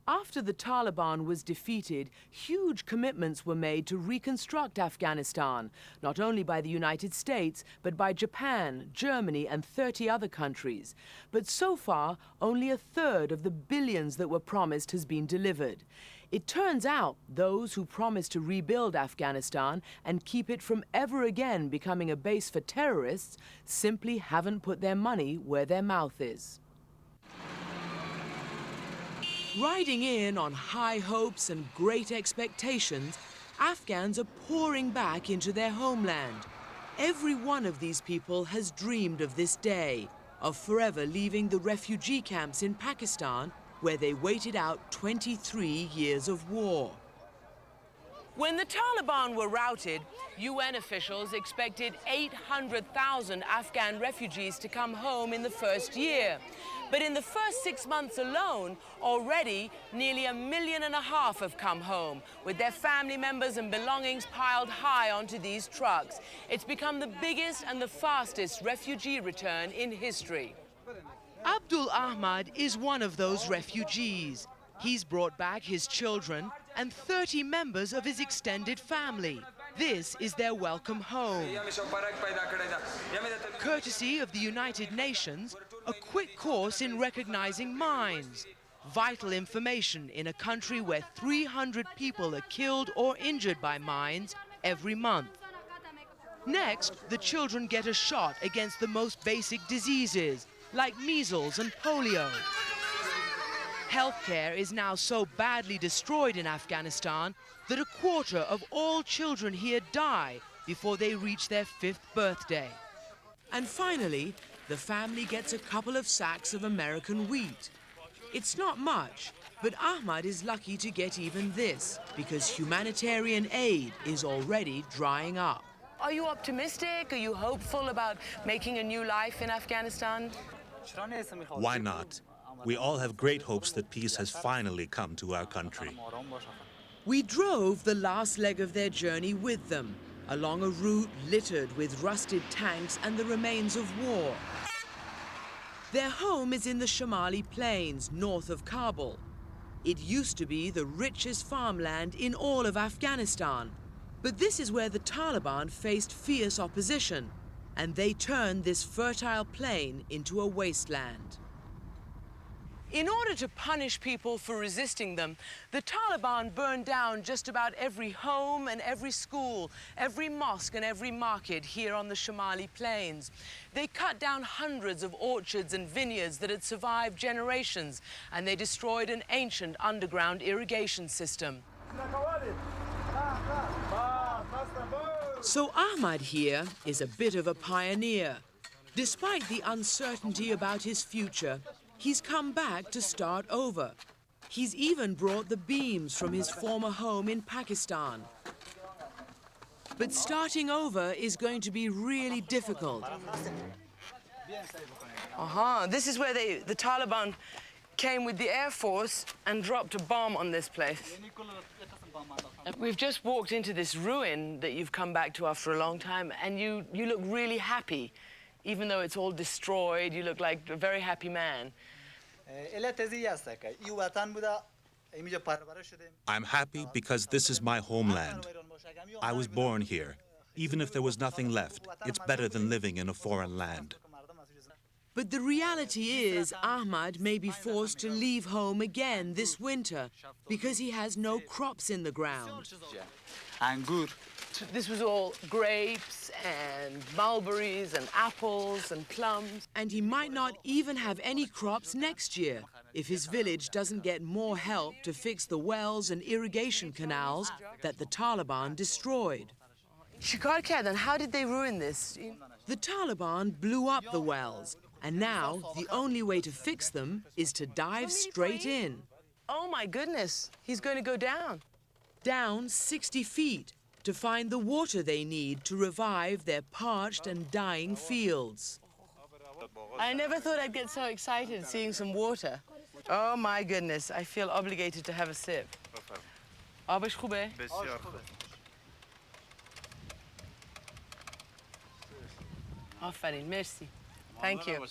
After the Taliban was defeated, huge commitments were made to reconstruct Afghanistan, not only by the United States, but by Japan, Germany, and 30 other countries. But so far, only a third of the billions that were promised has been delivered. It turns out those who promised to rebuild Afghanistan and keep it from ever again becoming a base for terrorists simply haven't put their money where their mouth is. Riding in on high hopes and great expectations, Afghans are pouring back into their homeland. Every one of these people has dreamed of this day, of forever leaving the refugee camps in Pakistan, where they waited out 23 years of war. When the Taliban were routed, UN officials expected 800,000 Afghan refugees to come home in the first year. But in the first 6 months alone, already nearly 1.5 million have come home, with their family members and belongings piled high onto these trucks. It's become the biggest and the fastest refugee return in history. Abdul Ahmad is one of those refugees. He's brought back his children and 30 members of his extended family. This is their welcome home. Courtesy of the United Nations, a quick course in recognizing mines. Vital information in a country where 300 people are killed or injured by mines every month. Next, the children get a shot against the most basic diseases, like measles and polio. Healthcare is now so badly destroyed in Afghanistan that a quarter of all children here die before they reach their 5th birthday. And finally, the family gets a couple of sacks of American wheat. It's not much, but Ahmad is lucky to get even this, because humanitarian aid is already drying up. Are you optimistic? Are you hopeful about making a new life in Afghanistan? Why not? We all have great hopes that peace has finally come to our country. We drove the last leg of their journey with them, along a route littered with rusted tanks and the remains of war. Their home is in the Shamali Plains, north of Kabul. It used to be the richest farmland in all of Afghanistan, but this is where the Taliban faced fierce opposition, and they turned this fertile plain into a wasteland. In order to punish people for resisting them, the Taliban burned down just about every home and every school, every mosque and every market here on the Shamali Plains. They cut down hundreds of orchards and vineyards that had survived generations, and they destroyed an ancient underground irrigation system. So Ahmad here is a bit of a pioneer. Despite the uncertainty about his future, he's come back to start over. He's even brought the beams from his former home in Pakistan. But starting over is going to be really difficult. This is where the Taliban came with the Air Force and dropped a bomb on this place. We've just walked into this ruin that you've come back to after a long time, and you look really happy. Even though it's all destroyed, you look like a very happy man. I'm happy because this is my homeland. I was born here. Even if there was nothing left, it's better than living in a foreign land. But the reality is Ahmad may be forced to leave home again this winter because he has no crops in the ground. This was all grapes and mulberries and apples and plums. And he might not even have any crops next year if his village doesn't get more help to fix the wells and irrigation canals that the Taliban destroyed. How did they ruin this? The Taliban blew up the wells, and now the only way to fix them is to dive straight in. Oh my goodness, he's going to go down. Down 60 feet. To find the water they need to revive their parched and dying fields. I never thought I'd get so excited seeing some water. Oh my goodness, I feel obligated to have a sip. آبش خوبه؟ آفرین، مرسی. Thank you.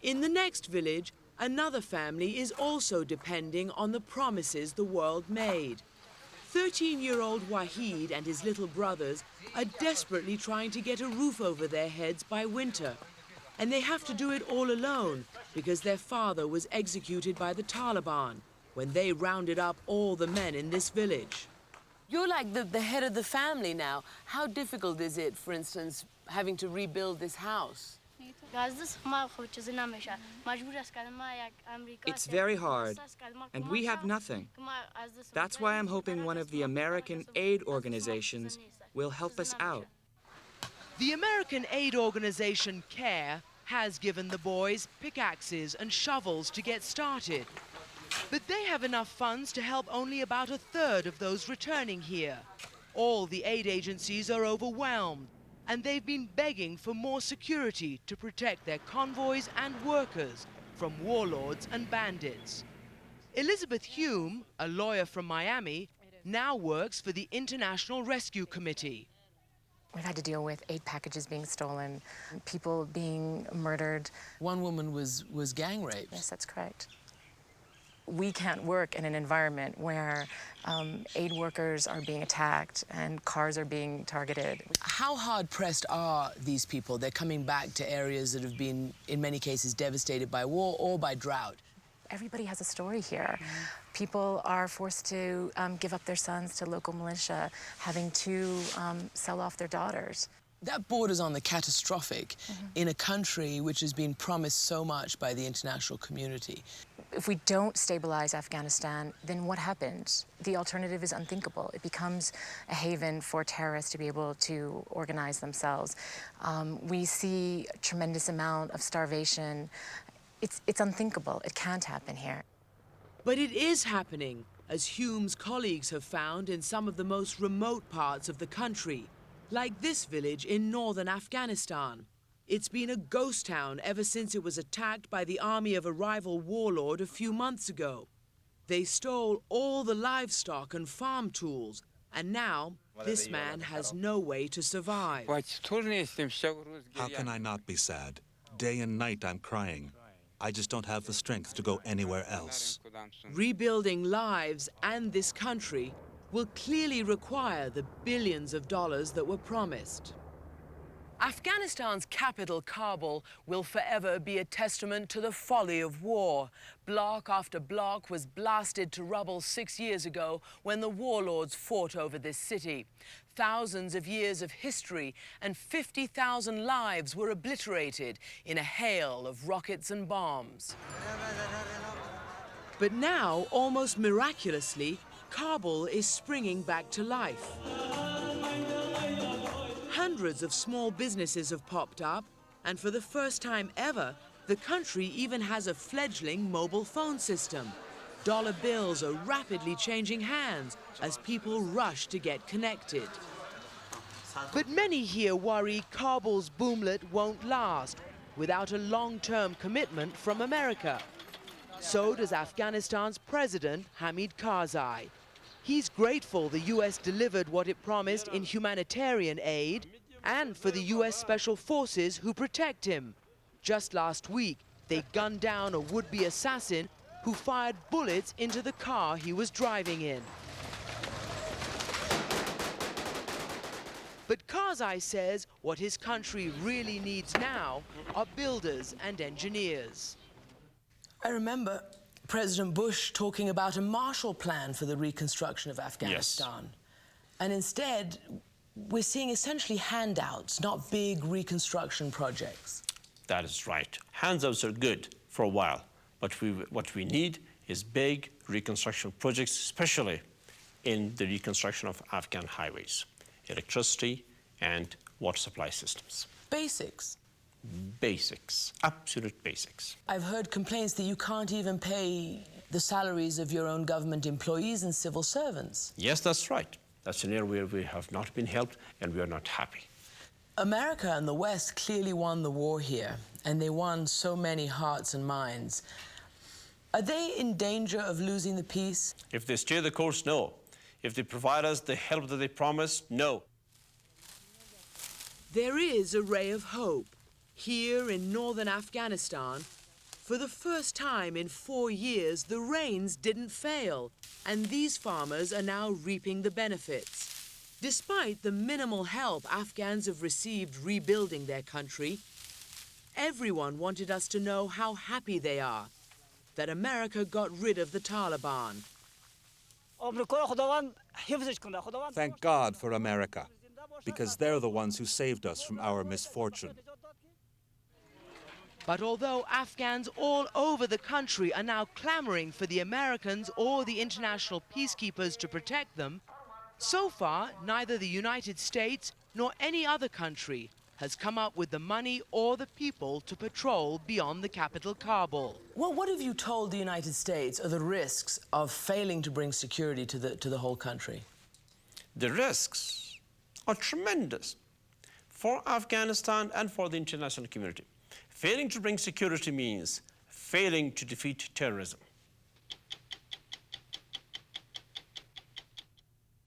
In the next village, Another family is also depending on the promises the world made. 13-year-old Wahid and his little brothers are desperately trying to get a roof over their heads by winter. And they have to do it all alone because their father was executed by the Taliban when they rounded up all the men in this village. You're like the head of the family now. How difficult is it, for instance, having to rebuild this house? It's very hard, and we have nothing. That's why I'm hoping one of the American aid organizations will help us out. The American aid organization CARE has given the boys pickaxes and shovels to get started. But they have enough funds to help only about a third of those returning here. All the aid agencies are overwhelmed, and they've been begging for more security to protect their convoys and workers from warlords and bandits. Elizabeth Hume, a lawyer from Miami, now works for the International Rescue Committee. We've had to deal with aid packages being stolen, people being murdered. One woman was gang raped. Yes, that's correct. We can't work in an environment where aid workers are being attacked and cars are being targeted. How hard-pressed are these people? They're coming back to areas that have been, in many cases, devastated by war or by drought. Everybody has a story here. People are forced to give up their sons to local militia, having to sell off their daughters. That borders on the catastrophic in a country which has been promised so much by the international community. If we don't stabilize Afghanistan, then what happens? The alternative is unthinkable. It becomes a haven for terrorists to be able to organize themselves. We see a tremendous amount of starvation. It's unthinkable. It can't happen here. But it is happening, as Hume's colleagues have found in some of the most remote parts of the country, like this village in northern Afghanistan. It's been a ghost town ever since it was attacked by the army of a rival warlord a few months ago. They stole all the livestock and farm tools, and now this man has no way to survive. How can I not be sad? Day and night I'm crying. I just don't have the strength to go anywhere else. Rebuilding lives and this country will clearly require the billions of dollars that were promised. Afghanistan's capital, Kabul, will forever be a testament to the folly of war. Block after block was blasted to rubble 6 years ago when the warlords fought over this city. Thousands of years of history and 50,000 lives were obliterated in a hail of rockets and bombs. But now, almost miraculously, Kabul is springing back to life. Hundreds of small businesses have popped up, and for the first time ever, the country even has a fledgling mobile phone system. Dollar bills are rapidly changing hands as people rush to get connected. But many here worry Kabul's boomlet won't last without a long-term commitment from America. So does Afghanistan's president, Hamid Karzai. He's grateful the U.S. delivered what it promised in humanitarian aid and for the U.S. Special Forces who protect him. Just last week, they gunned down a would-be assassin who fired bullets into the car he was driving in. But Karzai says what his country really needs now are builders and engineers. I remember President Bush talking about a Marshall Plan for the reconstruction of Afghanistan. Yes. And instead, we're seeing essentially handouts, not big reconstruction projects. That is right. Handouts are good for a while, but what we need is big reconstruction projects, especially in the reconstruction of Afghan highways, electricity and water supply systems. Basics. Basics, absolute basics. I've heard complaints that you can't even pay the salaries of your own government employees and civil servants. Yes, that's right. That's an area where we have not been helped and we are not happy. America and the West clearly won the war here, and they won so many hearts and minds. Are they in danger of losing the peace? If they steer the course, no. If they provide us the help that they promised, no. There is a ray of hope. Here in northern Afghanistan, For the first time in 4 years, the rains didn't fail, and these farmers are now reaping the benefits. Despite the minimal help Afghans have received rebuilding their country, everyone wanted us to know how happy they are that America got rid of the Taliban. Thank God for America, because they're the ones who saved us from our misfortune. But although Afghans all over the country are now clamoring for the Americans or the international peacekeepers to protect them, so far neither the United States nor any other country has come up with the money or the people to patrol beyond the capital, Kabul. Well, what have you told the United States are the risks of failing to bring security to the whole country? The risks are tremendous for Afghanistan and for the international community. Failing to bring security means failing to defeat terrorism.